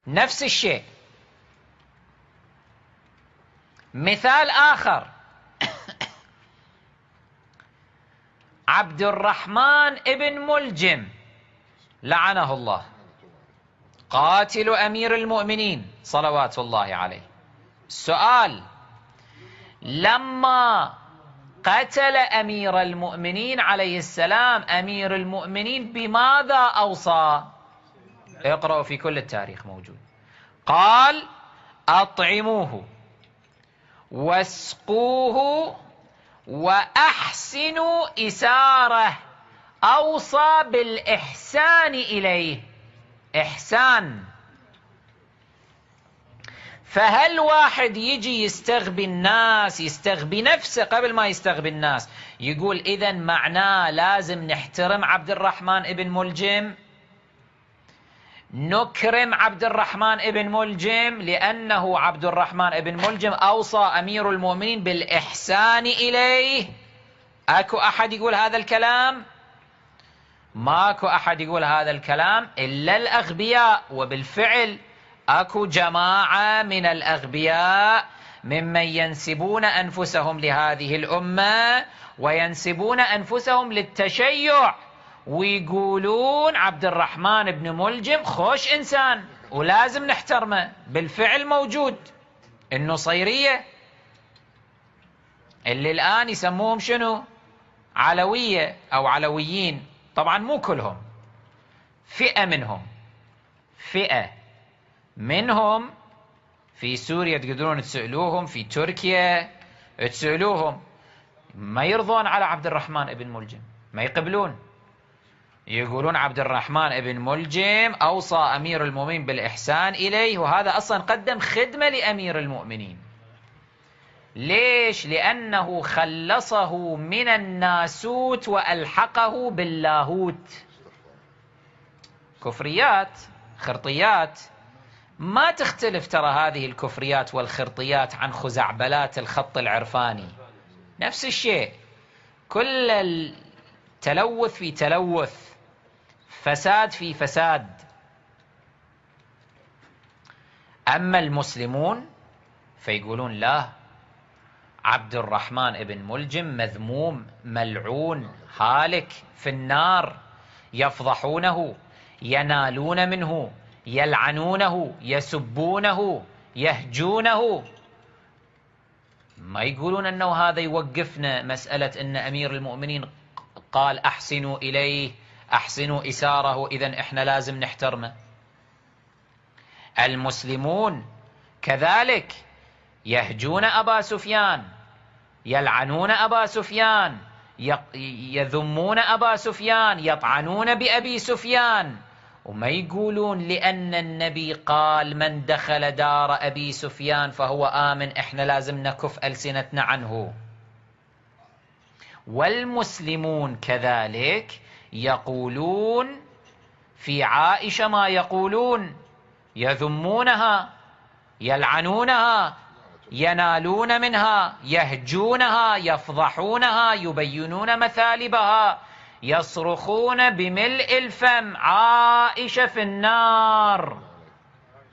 نفس الشيء. مثال آخر، عبد الرحمن ابن ملجم لعنه الله، قاتل أمير المؤمنين صلوات الله عليه. السؤال: لما قتل أمير المؤمنين عليه السلام، أمير المؤمنين بماذا أوصى؟ اقرأوا في كل التاريخ موجود. قال: أطعموه واسقوه وأحسنوا إساره. أوصى بالإحسان إليه. إحسان. فهل واحد يجي يستغبي الناس، يستغبي نفسه قبل ما يستغبي الناس، يقول إذن معناه لازم نحترم عبد الرحمن ابن ملجم، نكرم عبد الرحمن ابن ملجم لأنه عبد الرحمن ابن ملجم أوصى أمير المؤمنين بالإحسان إليه؟ أكو أحد يقول هذا الكلام؟ ماكو أحد يقول هذا الكلام إلا الأغبياء. وبالفعل أكو جماعة من الأغبياء ممن ينسبون أنفسهم لهذه الأمة وينسبون أنفسهم للتشيع، ويقولون عبد الرحمن بن ملجم خوش إنسان ولازم نحترمه. بالفعل موجود النصيرية اللي الآن يسموهم شنو؟ علوية أو علويين. طبعا مو كلهم، فئة منهم في سوريا تقدرون تسألوهم، في تركيا تسألوهم، ما يرضون على عبد الرحمن ابن ملجم، ما يقبلون، يقولون عبد الرحمن ابن ملجم أوصى أمير المؤمنين بالإحسان إليه، وهذا أصلا قدم خدمة لأمير المؤمنين. ليش؟ لأنه خلصه من الناسوت وألحقه باللاهوت. كفريات، خرطيات، ما تختلف ترى هذه الكفريات والخرطيات عن خزعبلات الخط العرفاني، نفس الشيء، كل التلوث في تلوث، فساد في فساد. أما المسلمون فيقولون لا، عبد الرحمن ابن ملجم مذموم ملعون هالك في النار، يفضحونه، ينالون منه، يلعنونه، يسبونه، يهجونه. ما يقولون أنه هذا يوقفنا مسألة أن أمير المؤمنين قال أحسنوا إليه، أحسنوا إساره، إذن إحنا لازم نحترمه. المسلمون كذلك يهجون أبا سفيان، يلعنون أبا سفيان، يذمون أبا سفيان، يطعنون بأبي سفيان، وما يقولون لأن النبي قال من دخل دار أبي سفيان فهو آمن، إحنا لازم نكف ألسنتنا عنه. والمسلمون كذلك يقولون في عائشة ما يقولون، يذمونها، يلعنونها، ينالون منها، يهجونها، يفضحونها، يبينون مثالبها، يصرخون بملء الفم عائشة في النار.